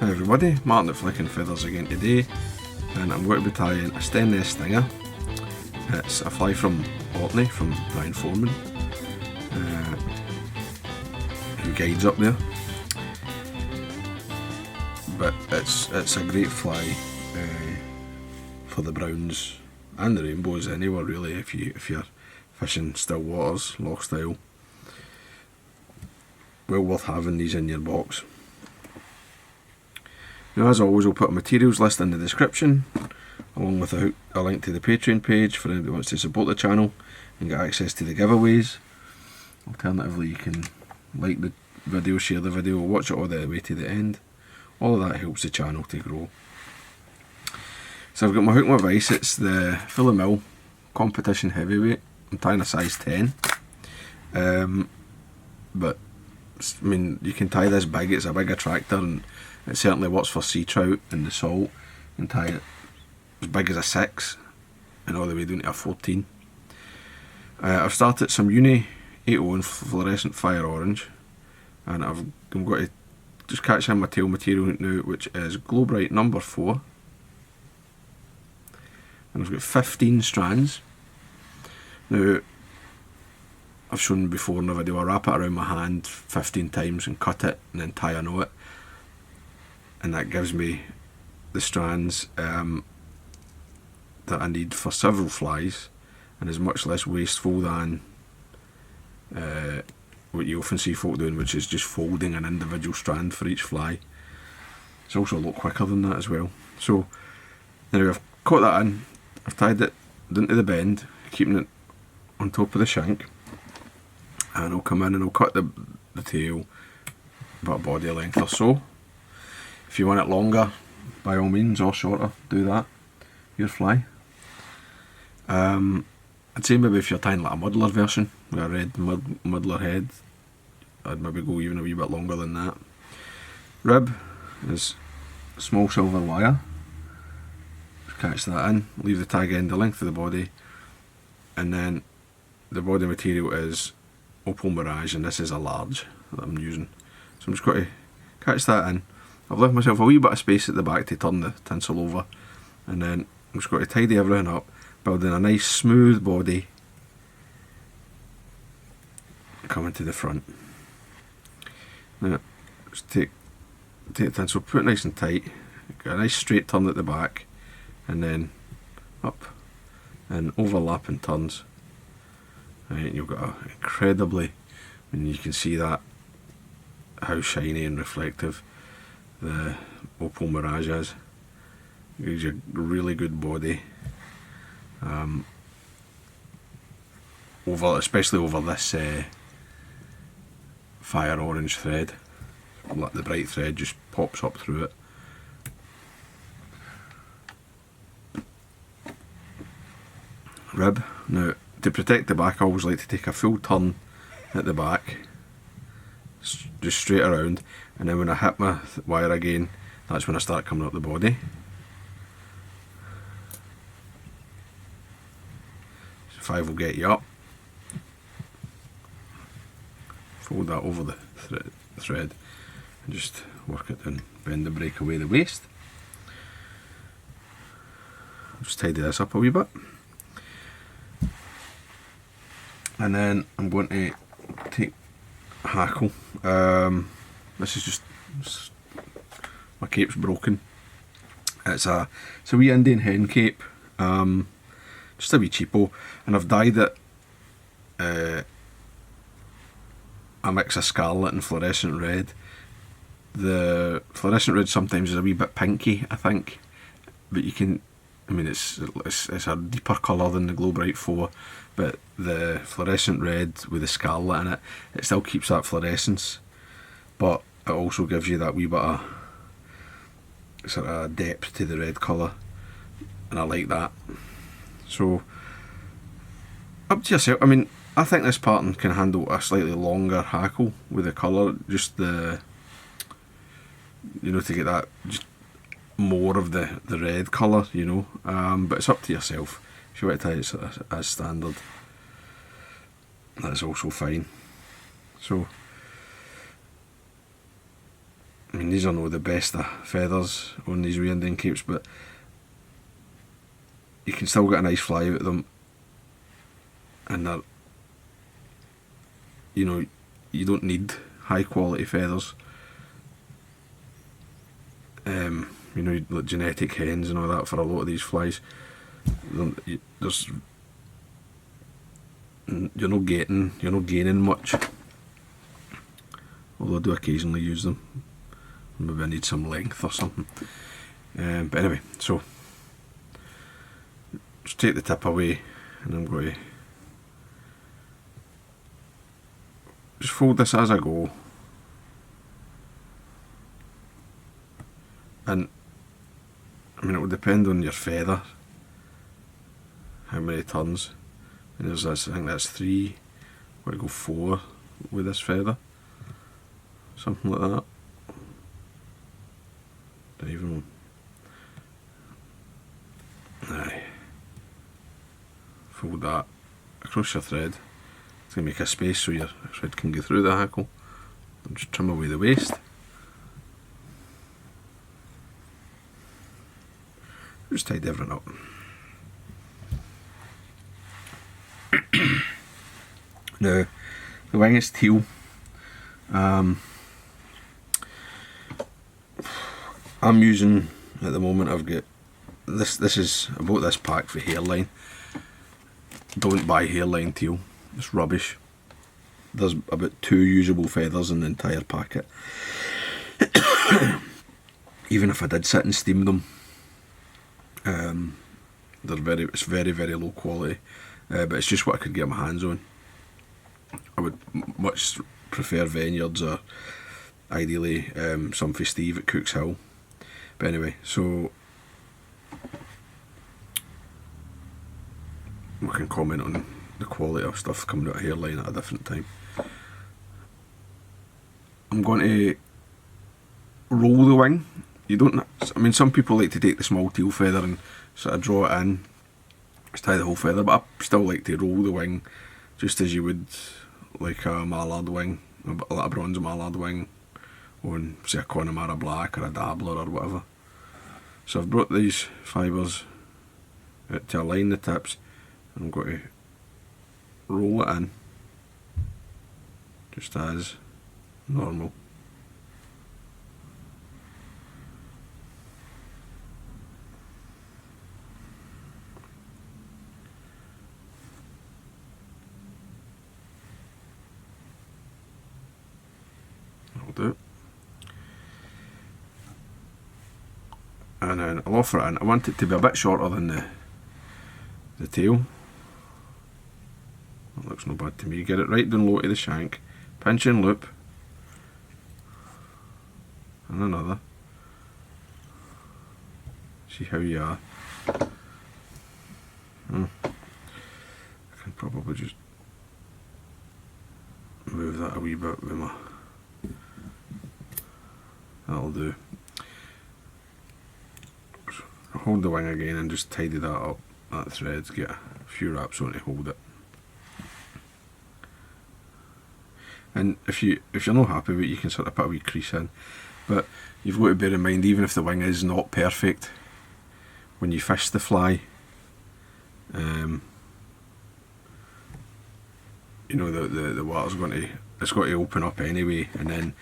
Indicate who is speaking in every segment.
Speaker 1: Hi everybody, Martyn at Flicking Feathers again today, and I'm going to be tying a Stenness stinger. It's a fly from Orkney, from Brian Foreman, who guides up there. But it's a great fly for the browns and the rainbows anywhere really. If you're fishing still waters, lochstyle, well worth having these in your box. Now, as always, I'll put a materials list in the description, along with a link to the Patreon page for anyone who wants to support the channel and get access to the giveaways. Alternatively, you can like the video, share the video, watch it all the way to the end. All of that helps the channel to grow. So I've got my hook and my vise. It's the Fluo competition heavyweight. I'm tying a size 10. But I mean, you can tie this big. It's a big attractor, and it certainly works for sea trout in the salt. You can tie it as big as a 6 and all the way down to a 14. I've started some Uni 80 in fluorescent fire orange, and I'm going to just catch in my tail material now, which is Globrite number 4. And I've got 15 strands. Now, I've shown before in the video, I wrap it around my hand 15 times and cut it and then tie a knot. And that gives me the strands that I need for several flies, and is much less wasteful than what you often see folk doing, which is just folding an individual strand for each fly. It's also a lot quicker than that as well. So now I've caught that in, I've tied it down to the bend, keeping it on top of the shank, and I'll come in and I'll cut the tail about a body length or so. If you want it longer, by all means, or shorter, do that. Your fly. I'd say maybe if you're tying like a muddler version with a red muddler head, I'd maybe go even a wee bit longer than that. Rib is small silver wire. Just catch that in, leave the tag end the length of the body, and then the body material is Opal Mirage, and this is a large that I'm using. So I'm just going to catch that in. I've left myself a wee bit of space at the back to turn the tinsel over, and then I'm just going to tidy everything up, building a nice smooth body coming to the front. Now, just take the tinsel, put it nice and tight, get a nice straight turn at the back, and then up and overlapping turns. Right, and you've got an incredibly, and you can see that how shiny and reflective the Opal Mirage is. It gives you a really good body, especially over this fire orange thread. The bright thread just pops up through it. Rib. Now, to protect the back, I always like to take a full turn at the back, just straight around, and then when I hit my wire again, that's when I start coming up the body. So 5 will get you up. Fold that over the thread and just work it down, bend and break away the waste. Just tidy this up a wee bit. And then I'm going to take Hackle. This is just my cape's broken. It's a wee Indian hen cape, just a wee cheapo, and I've dyed it a mix of scarlet and fluorescent red. The fluorescent red sometimes is a wee bit pinky, I think, but you can, I mean, it's a deeper colour than the Globrite 4, but the fluorescent red with the scarlet in it, it still keeps that fluorescence, but it also gives you that wee bit of sort of depth to the red colour, and I like that. So, up to yourself. I mean, I think this pattern can handle a slightly longer hackle with the colour, just the, you know, to get that just more of the red colour, you know, but it's up to yourself. If you want to tie it as standard, that's also fine. So I mean, these are no the best of feathers on these wee Indian capes, but you can still get a nice fly out of them, and they're, you know, you don't need high quality feathers. You know, like genetic hens and all that for a lot of these flies. There's you're not gaining much. Although I do occasionally use them. Maybe I need some length or something. But anyway, so just take the tip away, and I'm going to just fold this as I go. And I mean, it will depend on your feather, how many turns. And there's this, I think that's 3. I'm going to go 4 with this feather, something like that. Don't even know. Aye. Fold that across your thread. It's going to make a space so your thread can go through the hackle. And just trim away the waste. Just tidy everything up. Now, the wing is teal. I'm using, at the moment, I've got this is, I bought this pack for hairline. Don't buy hairline teal, it's rubbish. There's about 2 usable feathers in the entire packet. Even if I did sit and steam them, it's very low quality, but it's just what I could get my hands on. I would much prefer Vineyards, or ideally some for Steve at Cook's Hill. But anyway, so we can comment on the quality of stuff coming out of hairline at a different time. I'm going to roll the wing. You don't, I mean, some people like to take the small teal feather and sort of draw it in, just tie the whole feather, but I still like to roll the wing just as you would like a mallard wing, a bronze mallard wing on, say, a Connemara black or a dabbler or whatever. So I've brought these fibres out to align the tips, and I'm going to roll it in just as normal. That'll do. And then I'll offer it in. I want it to be a bit shorter than the tail. That looks no bad to me. Get it right down low to the shank, pinch and loop, and another. See how you are. I can probably just move that a wee bit with my. That'll do. Hold the wing again and just tidy that up. That thread, get a few wraps on to hold it. And if you're not happy with it, you can sort of put a wee crease in. But you've got to bear in mind, even if the wing is not perfect, when you fish the fly, you know, the water's it's got to open up anyway, and then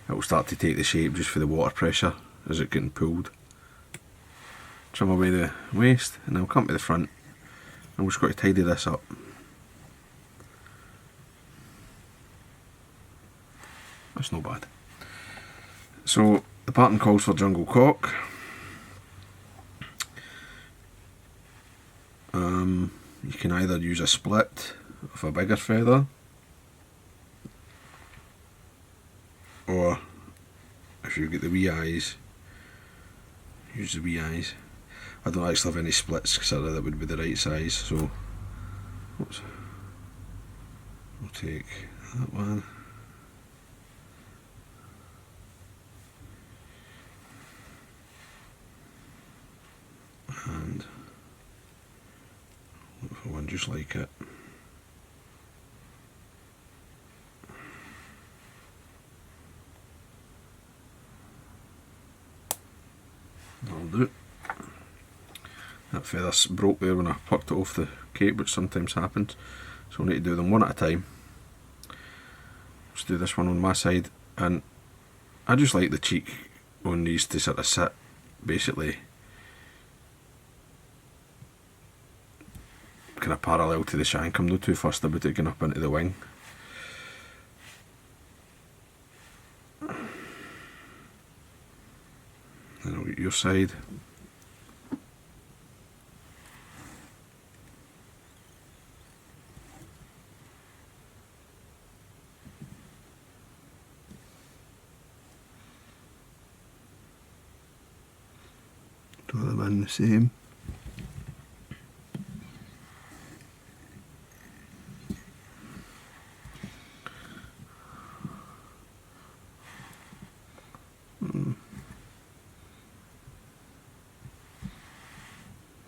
Speaker 1: it will start to take the shape just for the water pressure as it getting pulled. Trim away the waste, and then we'll come to the front, and we're just got to tidy this up. That's not bad. So the pattern calls for jungle cock. You can either use a split of a bigger feather, or if you get the wee eyes, use the wee eyes. I don't actually have any splits sort of that would be the right size, so oops. We'll take that one. And look for one just like it. do. That feather broke there when I plucked it off the cape, which sometimes happens, so I'll need to do them one at a time. Let's do this one on my side, and I just like the cheek on these to sort of sit basically kind of parallel to the shank. I'm not too fussed about it going up into the wing. And I'll get your side. Do them in the same.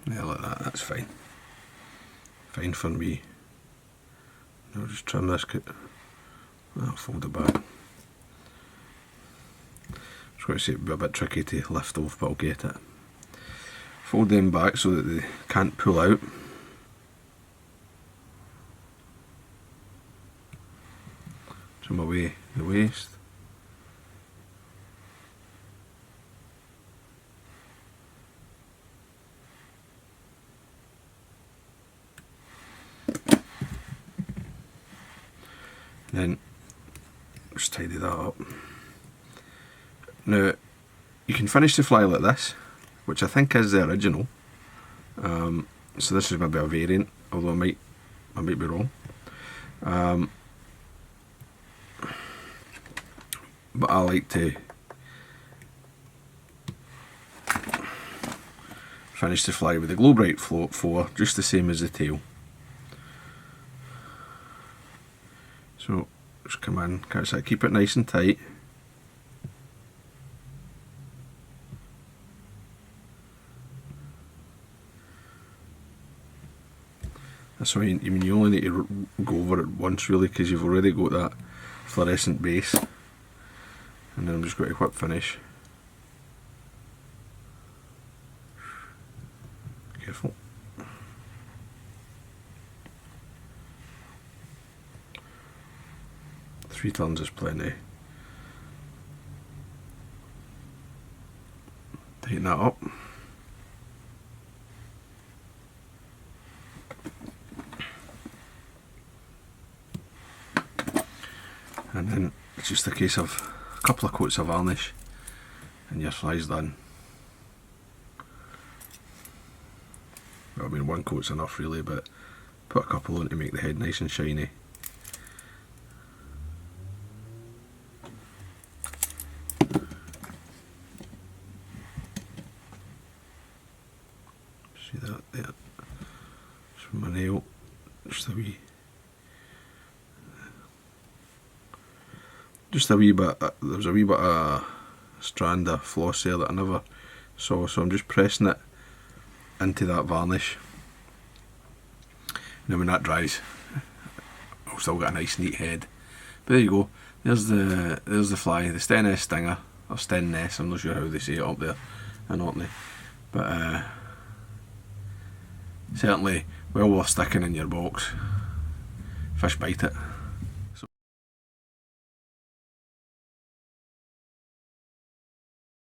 Speaker 1: Yeah, like that, that's fine. Fine for me. I'll just trim this, I'll fold it back. I was going to say it'd be a bit tricky to lift off, but I'll get it. Fold them back so that they can't pull out. Trim away the waste. Then just tidy that up. Now you can finish the fly like this, which I think is the original. So this is maybe a variant, although I might be wrong. But I like to finish the fly with the Globrite float 4, just the same as the tail. So just come in, catch that, keep it nice and tight. That's why you only need to go over it once really, because you've already got that fluorescent base. And then I'm just going to whip finish. Careful. Three turns is plenty. Tighten that up. And then it's just a case of a couple of coats of varnish and your fly's done. Well, I mean, one coat's enough really, but put a couple on to make the head nice and shiny. See that there? Just with my nail, just a wee bit, there was a wee bit of strand of floss there that I never saw, so I'm just pressing it into that varnish. Now when that dries, I'll still get a nice neat head. But there you go, there's the fly, the Stenness stinger, or Stenness, I'm not sure how they say it up there in Orkney. But certainly well worth sticking in your box. Fish bite it.